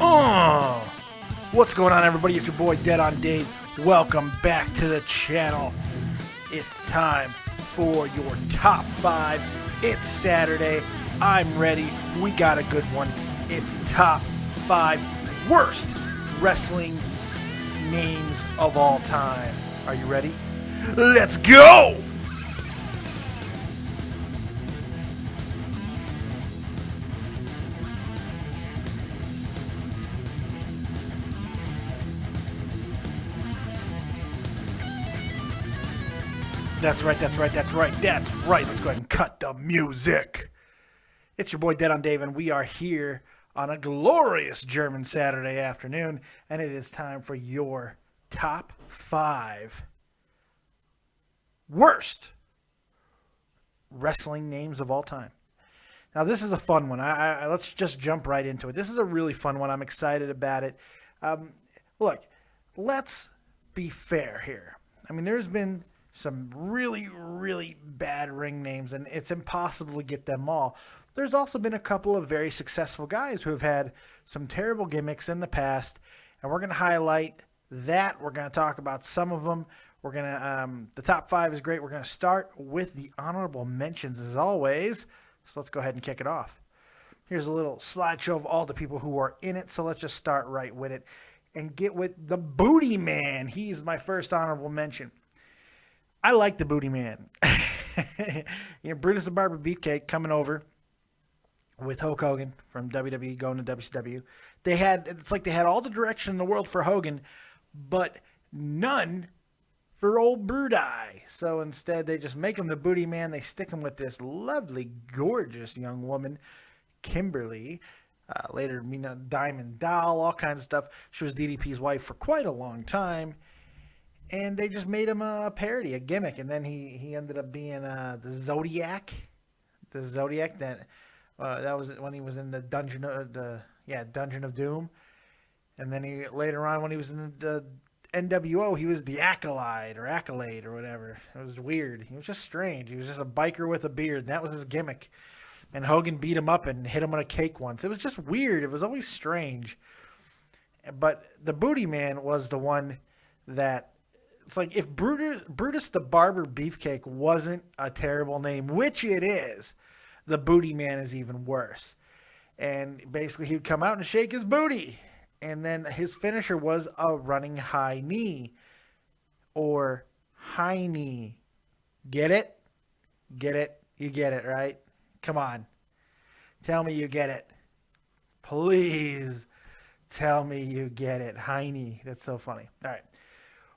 Oh, what's going on, everybody? It's your boy Dead on Dave. Welcome back to the channel. It's time for your top 5. It's Saturday. I'm ready. We got a good one. It's top 5 worst wrestling names of all time. Are you ready? Let's go! That's right. Let's go ahead and cut the music. It's your boy Dead on Dave, and we are here on a glorious German Saturday afternoon, and it is time for your top 5 worst wrestling names of all time. Now, this is a fun one. Let's just jump right into it. This is a really fun one. I'm excited about it. Look, let's be fair here. I mean, there's been some really, really bad ring names, and it's impossible to get them all. There's also been a couple of very successful guys who have had some terrible gimmicks in the past, and we're going to highlight that. We're going to talk about some of them. We're going to, the top 5 is great. We're going to start with the honorable mentions as always. So let's go ahead and kick it off. Here's a little slideshow of all the people who are in it. So let's just start right with it and get with the Booty Man. He's my first honorable mention. I like the Booty Man. Brutus the Barber Beefcake coming over with Hulk Hogan from WWE going to WCW. It's like they had all the direction in the world for Hogan, but none for old Brudai. So instead, they just make him the Booty Man. They stick him with this lovely, gorgeous young woman, Kimberly. Later, Diamond Doll, all kinds of stuff. She was DDP's wife for quite a long time. And they just made him a parody, a gimmick. And then he ended up being the Zodiac. The Zodiac, that was when he was in the Dungeon of Doom. And then later on, when he was in the NWO, he was the Accolade or whatever. It was weird. He was just strange. He was just a biker with a beard, and that was his gimmick. And Hogan beat him up and hit him on a cake once. It was just weird. It was always strange. But the Booty Man was the one that, it's like if Brutus the Barber Beefcake wasn't a terrible name, which it is, the Booty Man is even worse. And basically he would come out and shake his booty. And then his finisher was a running high knee or high knee. Get it? Get it? You get it, right? Come on. Tell me you get it. Please tell me you get it. High knee. That's so funny. All right.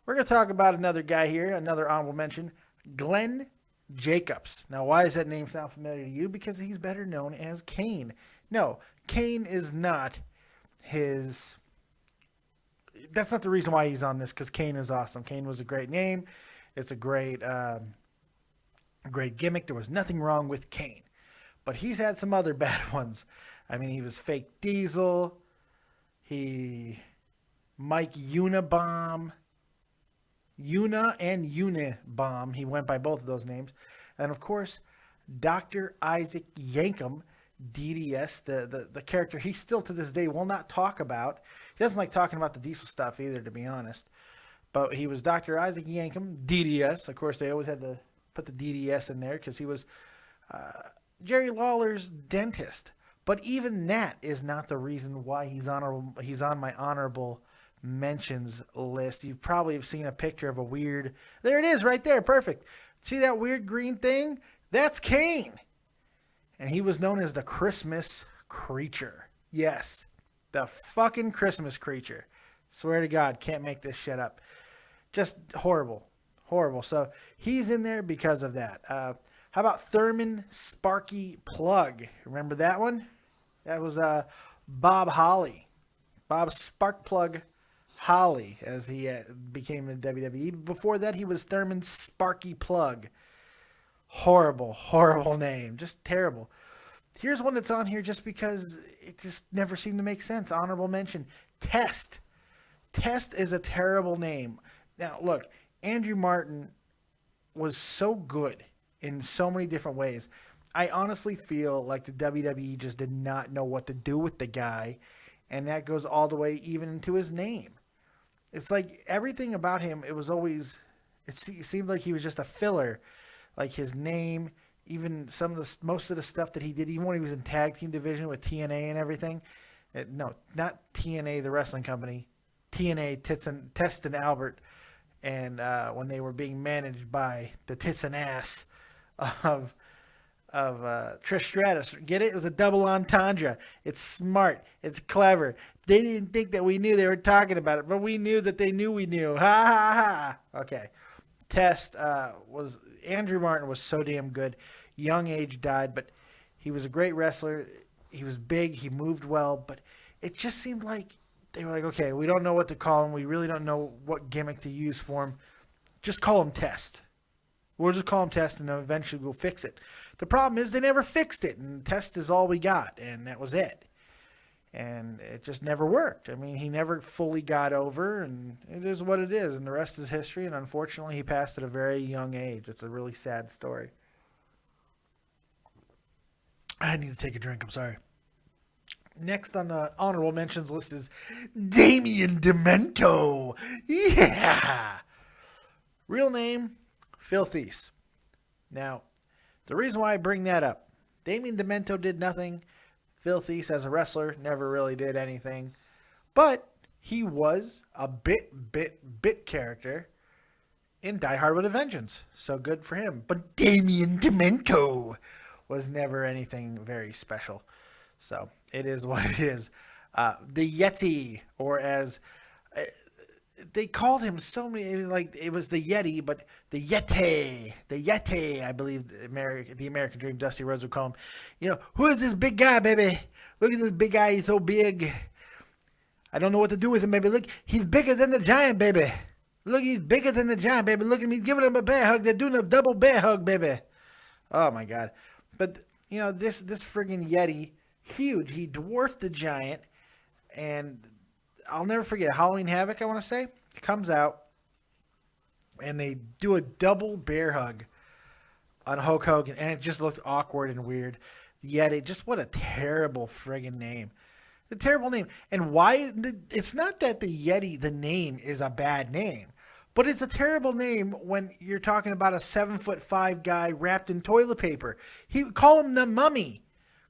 We're going to talk about another guy here, another honorable mention, Glenn Jacobs. Now, why does that name sound familiar to you? Because he's better known as Kane. No, Kane is not his... That's not the reason why he's on this, because Kane is awesome. Kane was a great name. It's a great gimmick. There was nothing wrong with Kane. But he's had some other bad ones. I mean, he was Fake Diesel. Mike Unabomb. Una and Unibomb. He went by both of those names. And, of course, Dr. Isaac Yankem, DDS, the character he still to this day will not talk about. He doesn't like talking about the Diesel stuff either, to be honest. But he was Dr. Isaac Yankem, DDS. Of course, they always had to put the DDS in there because he was Jerry Lawler's dentist. But even that is not the reason why he's on my honorable mentions list. You probably have seen a picture of a weird... There it is right there. Perfect. See that weird green thing? That's Kane. And he was known as the Christmas Creature. Yes. The fucking Christmas Creature. Swear to God, can't make this shit up. Just horrible. Horrible. So he's in there because of that. How about Thurman Sparky Plug? Remember that one? That was Bob Holly. Bob Sparkplug Holly, as he became in WWE. Before that, he was Thurman Sparky Plug. Horrible, horrible name. Just terrible. Here's one that's on here just because it just never seemed to make sense. Honorable mention, Test. Test is a terrible name. Now, look, Andrew Martin was so good in so many different ways. I honestly feel like the WWE just did not know what to do with the guy, and that goes all the way even into his name. It's like everything about him, it was always, it seemed like he was just a filler. Like his name, even most of the stuff that he did, even when he was in tag team division with TNA and everything. No, not TNA, the wrestling company. TNA, Test and Albert, and when they were being managed by the tits and ass of Trish Stratus. Get it? It was a double entendre. It's smart. It's clever. They didn't think that we knew they were talking about it, but we knew that they knew we knew. Ha ha ha. Okay. Test Andrew Martin was so damn good. Young age died, but he was a great wrestler. He was big. He moved well, but it just seemed like they were like, okay, we don't know what to call him. We really don't know what gimmick to use for him. Just call him Test. We'll just call him Test, and then eventually we'll fix it. The problem is they never fixed it, and Test is all we got, and that was it. And it just never worked. I mean, he never fully got over, and it is what it is, and the rest is history, and unfortunately he passed at a very young age. It's a really sad story. I need to take a drink, I'm sorry. Next on the honorable mentions list is Damien Demento. Yeah! Real name, Phil Thies. Now, the reason why I bring that up, Damien Demento did nothing. Phil Thies, as a wrestler, never really did anything. But he was a bit character in Die Hard with a Vengeance. So good for him. But Damien Demento was never anything very special. So it is what it is. The Yeti, or as they called him so many, like it was the Yeti, but the Yeti, I believe the American Dream, Dusty Rhodes would call him. You know, who is this big guy, baby? Look at this big guy, he's so big. I don't know what to do with him, baby. Look, he's bigger than the Giant, baby. Look, he's bigger than the Giant, baby. Look at him, he's giving him a bear hug. They're doing a double bear hug, baby. Oh, my God. But, you know, this friggin' Yeti, huge. He dwarfed the Giant, and I'll never forget, Halloween Havoc, I want to say, comes out, and they do a double bear hug on Hulk Hogan, and it just looked awkward and weird. Yeti, just what a terrible friggin' name. A terrible name. And why? It's not that the Yeti, the name, is a bad name, but it's a terrible name when you're talking about a 7'5" guy wrapped in toilet paper. Call him the Mummy.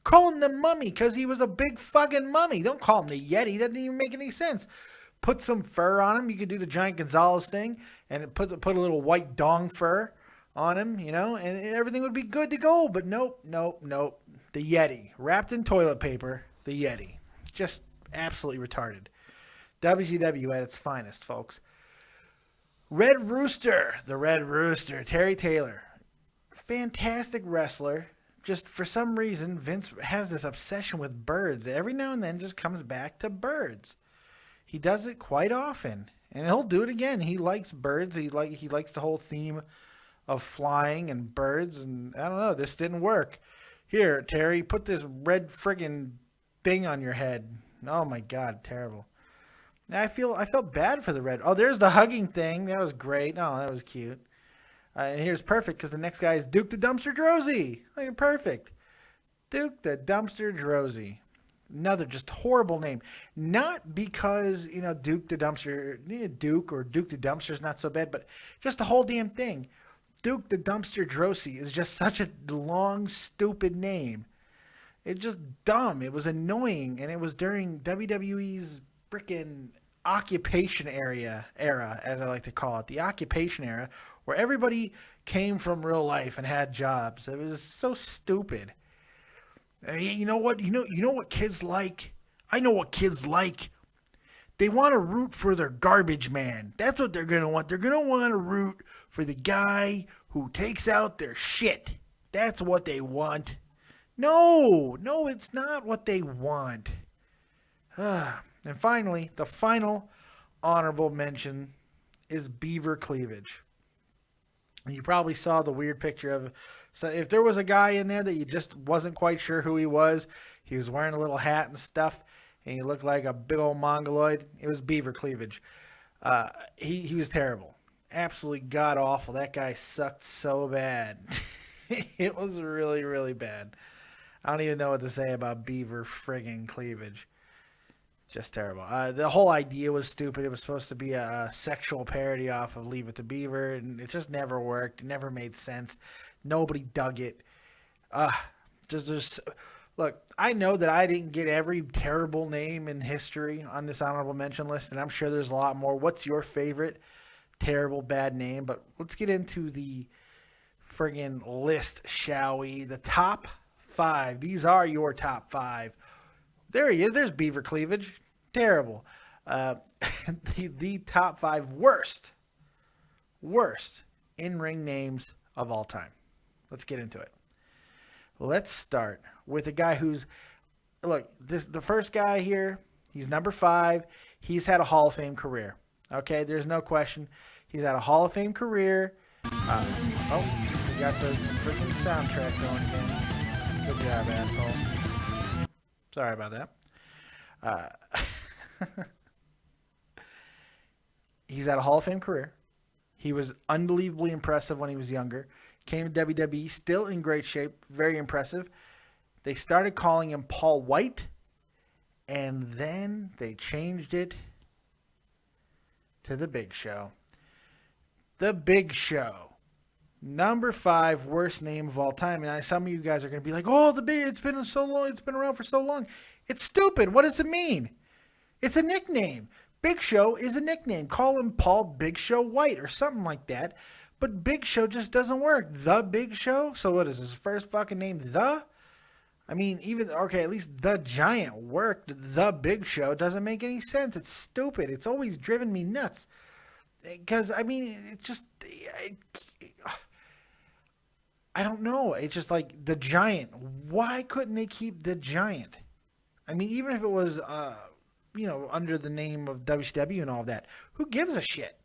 Call him the Mummy because he was a big fucking mummy. Don't call him the Yeti. That doesn't even make any sense. Put some fur on him. You could do the Giant Gonzalez thing and put a little white dong fur on him, you know, and everything would be good to go. But nope. The Yeti. Wrapped in toilet paper. The Yeti. Just absolutely retarded. WCW at its finest, folks. Red Rooster. The Red Rooster. Terry Taylor. Fantastic wrestler. Just for some reason, Vince has this obsession with birds. Every now and then just comes back to birds. He does it quite often. And he'll do it again. He likes birds. He likes the whole theme of flying and birds. And I don't know, this didn't work. Here, Terry, put this red friggin' thing on your head. Oh my God, terrible. I felt bad for the red. Oh, there's the hugging thing. That was great. Oh, that was cute. And here's perfect because the next guy is Duke the Dumpster Droese. Like, perfect. Duke the Dumpster Droese. Another just horrible name. Not because, you know, Duke the Dumpster, Duke or Duke the Dumpster is not so bad, but just the whole damn thing. Duke the Dumpster Droese is just such a long, stupid name. It's just dumb. It was annoying, and it was during WWE's frickin' occupation era, as I like to call it, the occupation era, where everybody came from real life and had jobs. It was so stupid. And you know what? You know what kids like? I know what kids like. They want to root for their garbage man. That's what they're going to want. They're going to want to root for the guy who takes out their shit. That's what they want. No, it's not what they want. And finally, the final honorable mention is beaver cleavage. And you probably saw the weird picture of, so if there was a guy in there that you just wasn't quite sure who he was wearing a little hat and stuff, and he looked like a big old mongoloid, it was beaver cleavage. He was terrible. Absolutely god-awful. That guy sucked so bad. It was really, really bad. I don't even know what to say about beaver friggin' cleavage. Just terrible. The whole idea was stupid. It was supposed to be a sexual parody off of Leave It to Beaver, and it just never worked. It never made sense. Nobody dug it. Uh, just look. I know that I didn't get every terrible name in history on this honorable mention list, and I'm sure there's a lot more. What's your favorite terrible bad name? But let's get into the friggin' list, shall we? The top 5. These are your top 5. There he is. There's Beaver Cleavage. Terrible. The top 5 worst in-ring names of all time. Let's get into it. Let's start with a guy who's, look, the first guy here, he's number 5. He's had a Hall of Fame career. Okay, there's no question. He's had a Hall of Fame career. We got the freaking soundtrack going again. Good job, asshole. Sorry about that. He's had a Hall of Fame career. He was unbelievably impressive when he was younger. Came to WWE, still in great shape, very impressive. They started calling him Paul White, and then they changed it to The Big Show. The Big Show. Number 5 worst name of all time. And some of you guys are going to be like, oh, it's been so long. It's been around for so long. It's stupid. What does it mean? It's a nickname. Big Show is a nickname. Call him Paul Big Show White or something like that. But Big Show just doesn't work. The Big Show? So what is his first fucking name? The? I mean, at least The Giant worked. The Big Show doesn't make any sense. It's stupid. It's always driven me nuts. Because, I mean, it just... I don't know. It's just like The Giant. Why couldn't they keep The Giant? I mean, even if it was, under the name of WCW and all that, who gives a shit?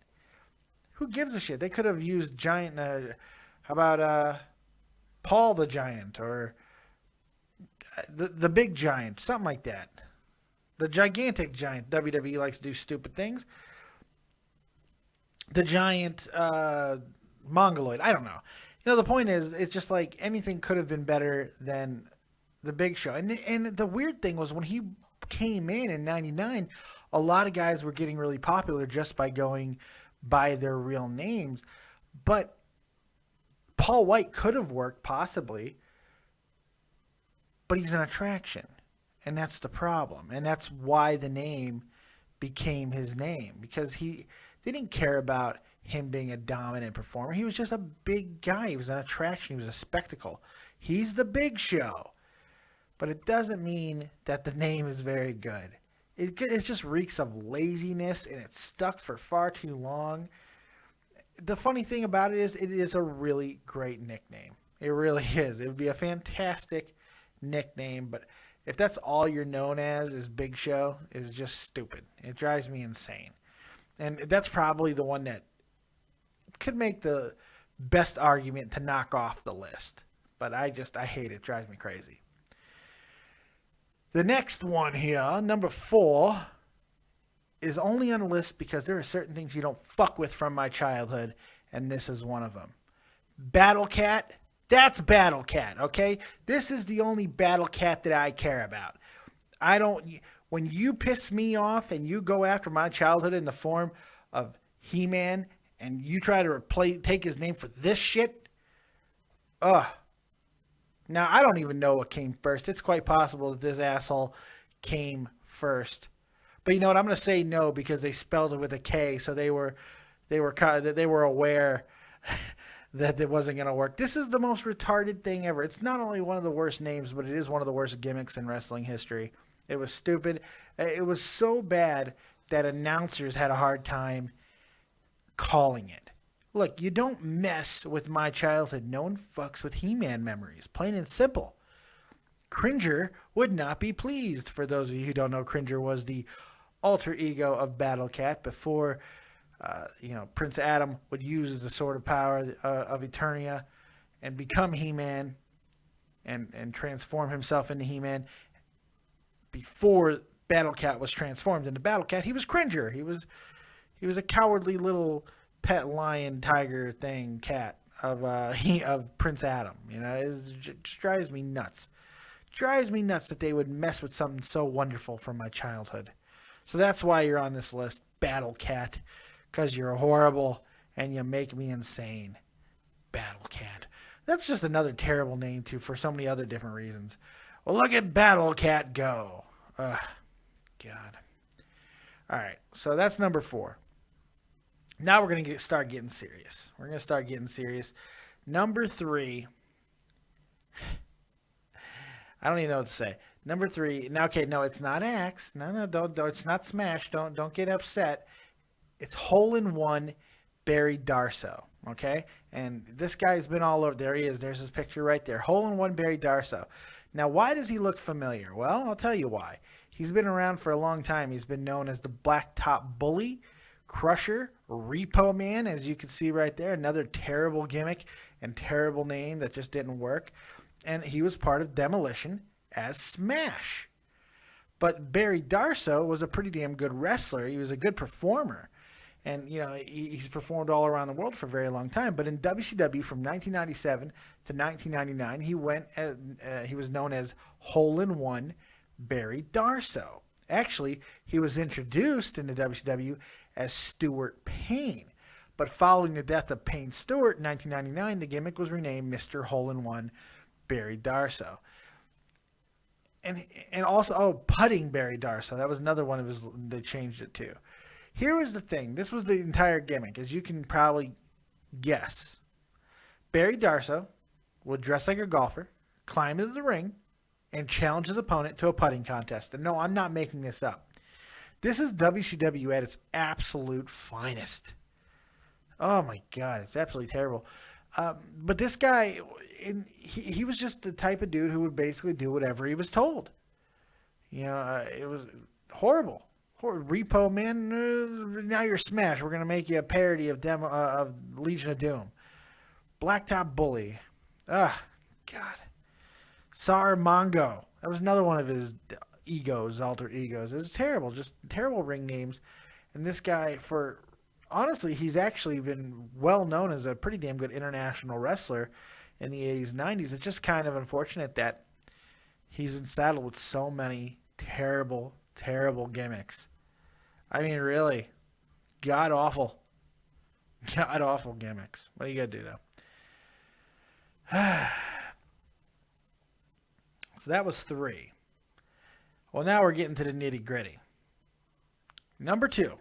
Who gives a shit? They could have used Giant. How about Paul the Giant or the Big Giant, something like that. The Gigantic Giant. WWE likes to do stupid things. The Giant Mongoloid. I don't know. The point is, it's just like anything could have been better than The Big Show. And the weird thing was when he came in '99, a lot of guys were getting really popular just by going by their real names. But Paul White could have worked, possibly. But he's an attraction. And that's the problem. And that's why the name became his name. Because they didn't care about him being a dominant performer. He was just a big guy. He was an attraction. He was a spectacle. He's the Big Show. But it doesn't mean that the name is very good. It just reeks of laziness, and it's stuck for far too long. The funny thing about it is a really great nickname. It really is. It would be a fantastic nickname, but if that's all you're known as is Big Show, it's just stupid. It drives me insane. And that's probably the one that could make the best argument to knock off the list. But I hate it. It drives me crazy. The next one here, number 4, is only on the list because there are certain things you don't fuck with from my childhood, and this is one of them. Battle Cat. That's Battle Cat, okay? This is the only Battle Cat that I care about. When you piss me off and you go after my childhood in the form of He-Man and you try to take his name for this shit, Now, I don't even know what came first. It's quite possible that this asshole came first. But you know what? I'm going to say no because they spelled it with a K, so they were aware that it wasn't going to work. This is the most retarded thing ever. It's not only one of the worst names, but it is one of the worst gimmicks in wrestling history. It was stupid. It was so bad that announcers had a hard time calling it. Look, you don't mess with my childhood. No one fucks with He-Man memories. Plain and simple. Cringer would not be pleased. For those of you who don't know, Cringer was the alter ego of Battle Cat before, Prince Adam would use the Sword of Power of Eternia and become He-Man and transform himself into He-Man. Before Battle Cat was transformed into Battle Cat, he was Cringer. He was a cowardly little pet lion tiger thing cat of Prince Adam. It just drives me nuts. Drives me nuts that they would mess with something so wonderful from my childhood. So that's why you're on this list, Battle Cat, because you're horrible and you make me insane. Battle Cat. That's just another terrible name, too, for so many other different reasons. Well, look at Battle Cat go. Ugh, God. All right, so that's number 4. Now we're going to start getting serious. We're going to start getting serious. Number 3. I don't even know what to say. Number 3. Now, okay, no, it's not Axe. No, don't. It's not Smash. Don't get upset. It's Hole-in-One Barry Darsow. Okay, and this guy's been all over. There he is. There's his picture right there. Hole-in-One Barry Darsow. Now, why does he look familiar? Well, I'll tell you why. He's been around for a long time. He's been known as the Blacktop Bully, Crusher, Repo Man, as you can see right there. Another terrible gimmick and terrible name that just didn't work. And he was part of Demolition as Smash. But Barry Darsow was a pretty damn good wrestler. He was a good performer. And, you know, he's performed all around the world for a very long time. But in WCW from 1997 to 1999, he was known as Hole-in-One Barry Darsow. Actually, he was introduced into WCW as Stuart Payne. But following the death of Payne Stewart in 1999, the gimmick was renamed Mr. Hole-in-One Barry Darsow. And also, Putting Barry Darsow. That was another one of his, they changed it to. Here was the thing. This was the entire gimmick, as you can probably guess. Barry Darsow would dress like a golfer, climb into the ring, and challenge his opponent to a putting contest. And no, I'm not making this up. This is WCW at its absolute finest. Oh my God, it's absolutely terrible. But this guy, he was just the type of dude who would basically do whatever he was told. You know, it was horrible. Repo Man, now you're Smash. We're going to make you a parody of Legion of Doom. Blacktop Bully. God. Sar Mongo. That was another one of his alter egos. It was terrible. Just terrible ring names. And this guy, honestly, he's actually been well known as a pretty damn good international wrestler in the 80s and 90s. It's just kind of unfortunate that he's been saddled with so many terrible gimmicks. I mean, really, god awful gimmicks. What are you gonna do though? So that was 3. Well, now we're getting to the nitty gritty. Number 2.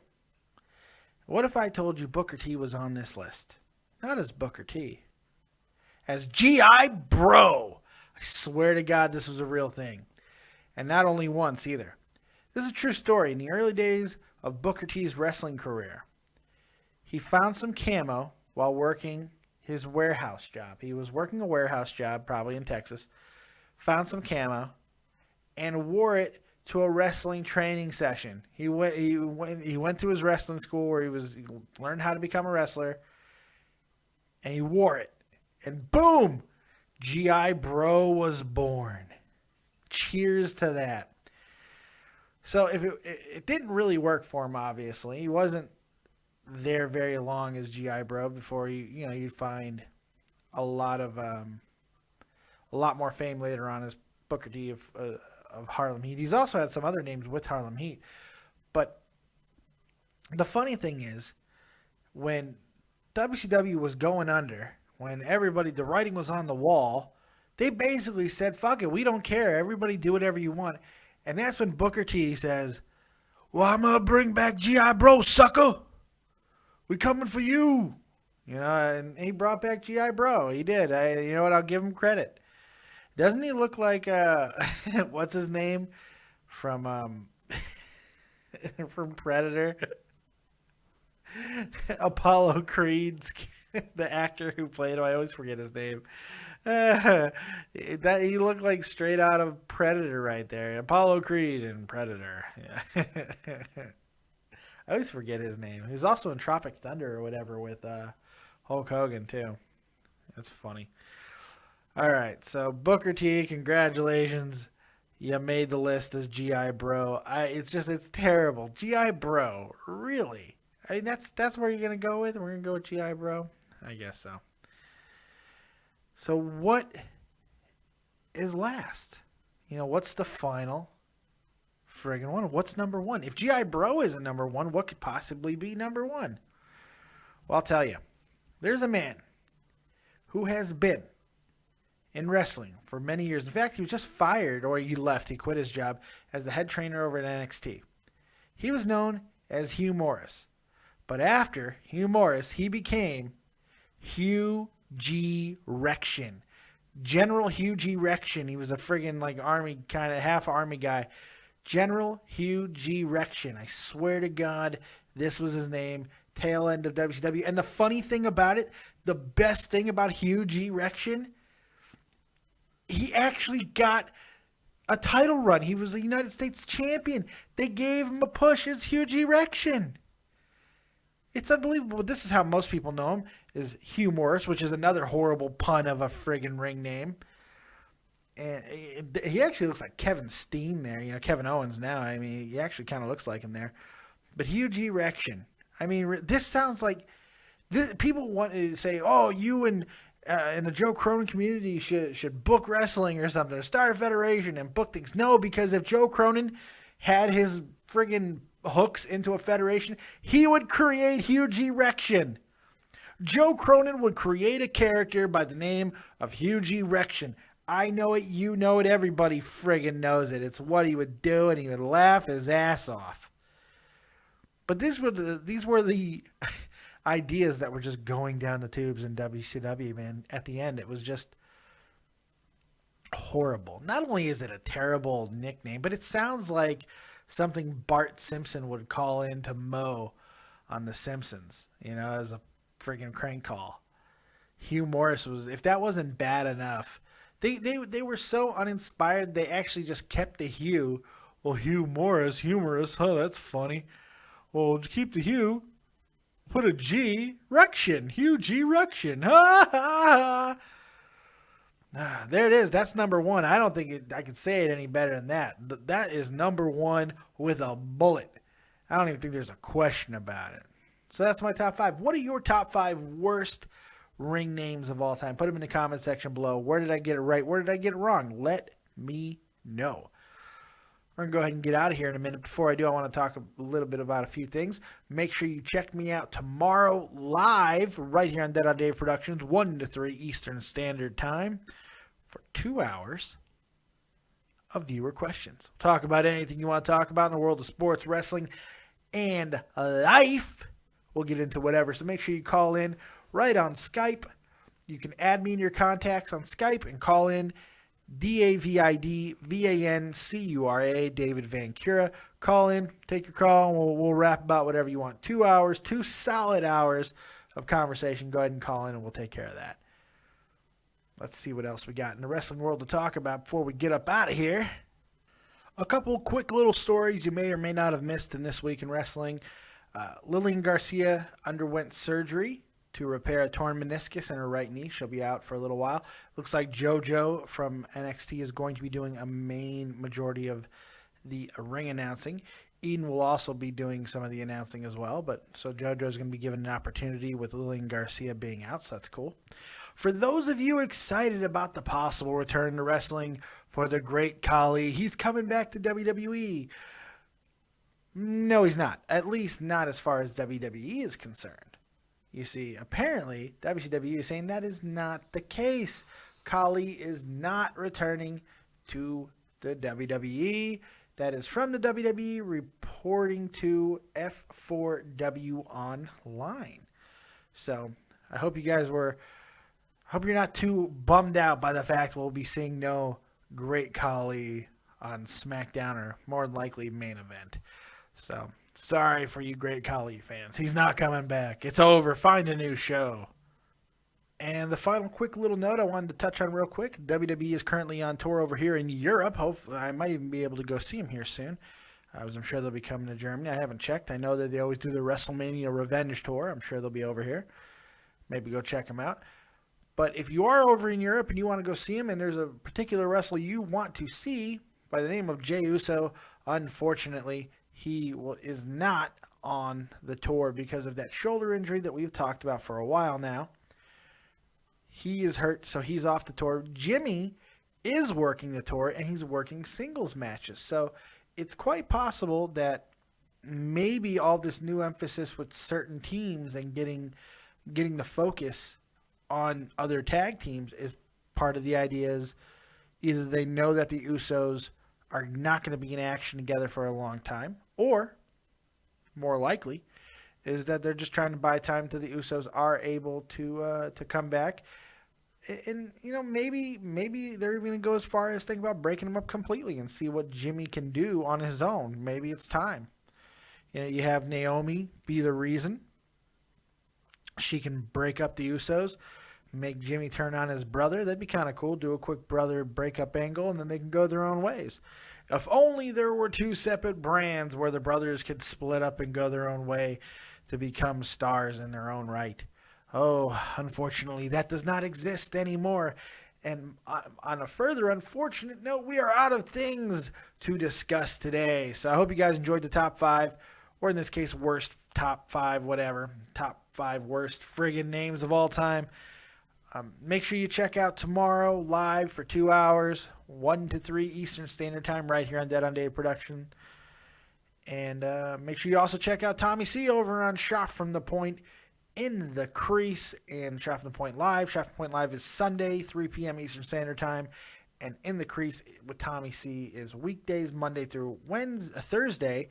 What if I told you Booker T was on this list? Not as Booker T, as G.I. Bro. I swear to God, this was a real thing, and not only once either. This is a true story. In the early days of Booker T's wrestling career, he found some camo while working his warehouse job. He was working a warehouse job, probably in Texas, found some camo, and wore it to a wrestling training session. He went to his wrestling school where he learned how to become a wrestler, and he wore it. And boom, G.I. Bro was born. Cheers to that. So if it didn't really work for him, obviously. He wasn't there very long as G.I. Bro before you'd find a lot more fame later on as Booker T of Harlem Heat. He's also had some other names with Harlem Heat. But the funny thing is, when WCW was going under, when the writing was on the wall, they basically said, fuck it, we don't care. Everybody do whatever you want. And that's when Booker T says, well, I'm going to bring back G.I. Bro, sucker. We coming for you. You know, and he brought back G.I. Bro. He did. You know what? I'll give him credit. Doesn't he look like, what's his name? From Predator? Apollo Creed's, the actor who played him. I always forget his name. That he looked like straight out of Predator right there. Apollo Creed and Predator. Yeah. I always forget his name. He was also in Tropic Thunder or whatever with Hulk Hogan too. That's funny. All right, so Booker T, congratulations. You made the list as G.I. Bro. It's terrible. G.I. Bro, really? I mean, that's where you're gonna go with? We're gonna go with G.I. Bro? I guess so. So what is last? You know, what's the final friggin' one. What's number one? If G.I. Bro isn't number one, what could possibly be number one? Well, I'll tell you. There's a man who has been in wrestling for many years. In fact, he was just fired, or he left. He quit his job as the head trainer over at NXT. He was known as Hugh Morris. But after Hugh Morris, he became Hugh G. Rection. General Hugh G. Rection. He was a friggin' like army, kind of half army guy. General Hugh G. Rection. I swear to God, this was his name. Tail end of WCW. And the funny thing about it, the best thing about Hugh G. Rection, he actually got a title run. He was a United States champion. They gave him a push as Hugh G. Rection. It's unbelievable. This is how most people know him, is Hugh Morris, which is another horrible pun of a friggin' ring name. And he actually looks like Kevin Steen there. You know, Kevin Owens now. I mean, he actually kind of looks like him there. But Hugh G. Rection. I mean, this sounds like people want to say, oh, you and the Joe Cronin community should book wrestling or something, or start a federation and book things. No, because if Joe Cronin had his friggin' hooks into a federation, he would create Hugh G. Rection. Joe Cronin would create a character by the name of Hugh G. Rection. I know it, you know it, everybody friggin' knows it. It's what he would do, and he would laugh his ass off. But these were the ideas that were just going down the tubes in WCW, man. At the end, it was just horrible. Not only is it a terrible nickname, but it sounds like something Bart Simpson would call into Moe on The Simpsons, you know, as a friggin' crank call. Hugh Morris was, if that wasn't bad enough, they were so uninspired, they actually just kept the Hugh. Well, Hugh Morris, humorous, huh, that's funny. Well, keep the Hugh, put a G, Rection, Hugh G. Rection, ha ha ha. There it is. That's number one. I don't think I could say it any better than that. That is number one with a bullet. I don't even think there's a question about it. So that's my top five. What are your top five worst ring names of all time? Put them in the comment section below. Where did I get it right? Where did I get it wrong? Let me know. We're going to go ahead and get out of here in a minute. Before I do, I want to talk a little bit about a few things. Make sure you check me out tomorrow live right here on Dead on Dave Productions, 1 to 3 Eastern Standard Time, for 2 hours of viewer questions. We'll talk about anything you want to talk about in the world of sports, wrestling, and life. We'll get into whatever. So make sure you call in right on Skype. You can add me in your contacts on Skype and call in DAVIDVANCURA, David Vancura. Call in, take your call, and we'll rap about whatever you want. 2 hours, 2 solid hours of conversation. Go ahead and call in, and we'll take care of that. Let's see what else we got in the wrestling world to talk about before we get up out of here. A couple quick little stories you may or may not have missed in This Week in Wrestling. Lillian Garcia underwent surgery to repair a torn meniscus in her right knee. She'll be out for a little while. Looks like JoJo from NXT is going to be doing a main majority of the ring announcing. Eden will also be doing some of the announcing as well. So JoJo's going to be given an opportunity with Lillian Garcia being out, so that's cool. For those of you excited about the possible return to wrestling for the Great Khali, he's coming back to WWE. No, he's not. At least not as far as WWE is concerned. You see, apparently, WCW is saying that is not the case. Khali is not returning to the WWE. That is from the WWE reporting to F4W Online. So, I hope you guys hope you're not too bummed out by the fact we'll be seeing no Great Khali on SmackDown, or more than likely main event. So, sorry for you Great Khali fans. He's not coming back. It's over. Find a new show. And the final quick little note I wanted to touch on real quick. WWE is currently on tour over here in Europe. Hopefully, I might even be able to go see him here soon. I'm sure they'll be coming to Germany. I haven't checked. I know that they always do the WrestleMania Revenge Tour. I'm sure they'll be over here. Maybe go check them out. But if you are over in Europe and you want to go see him, and there's a particular wrestler you want to see by the name of Jey Uso, unfortunately, he is not on the tour because of that shoulder injury that we've talked about for a while now. He is hurt, so he's off the tour. Jimmy is working the tour, and he's working singles matches. So it's quite possible that maybe all this new emphasis with certain teams and getting the focus on other tag teams is part of the idea. Is either they know that the Usos are not going to be in action together for a long time, or more likely is that they're just trying to buy time until the Usos are able to come back. And maybe they're even going to go as far as think about breaking them up completely and see what Jimmy can do on his own. Maybe it's time. You have Naomi be the reason. She can break up the Usos, make Jimmy turn on his brother. That'd be kind of cool. Do a quick brother breakup angle, and then they can go their own ways. If only there were two separate brands where the brothers could split up and go their own way to become stars in their own right. Oh, unfortunately, that does not exist anymore. And on a further unfortunate note, we are out of things to discuss today. So I hope you guys enjoyed the top 5, or in this case, worst top 5, whatever. Top 5 worst friggin' names of all time. Make sure you check out tomorrow live for 2 hours, 1 to 3 Eastern Standard Time, right here on Dead on Dave Production. And make sure you also check out Tommy C over on Shot from the Point in the Crease and Shot from the Point Live. Shot from the Point Live is Sunday, 3 p.m. Eastern Standard Time. And in the Crease with Tommy C is weekdays, Monday through Thursday,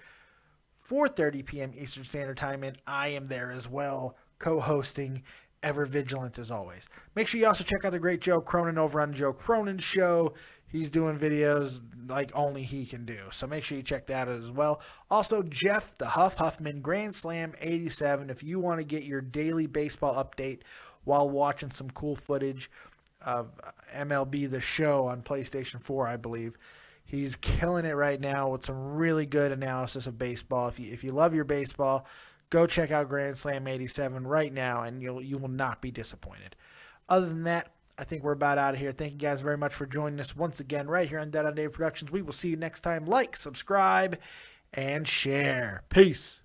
4:30 p.m. Eastern Standard Time. And I am there as well, co-hosting, ever vigilant as always. Make sure you also check out the great Joe Cronin over on Joe Cronin Show. He's doing videos like only he can do. So make sure you check that out as well. Also, Jeff the Huff Huffman Grand Slam 87. If you want to get your daily baseball update while watching some cool footage of MLB The Show on PlayStation 4, I believe. He's killing it right now with some really good analysis of baseball. If you love your baseball, go check out Grand Slam 87 right now, and you will not be disappointed. Other than that, I think we're about out of here. Thank you guys very much for joining us once again right here on Dead on Dave Productions. We will see you next time. Like, subscribe, and share. Peace.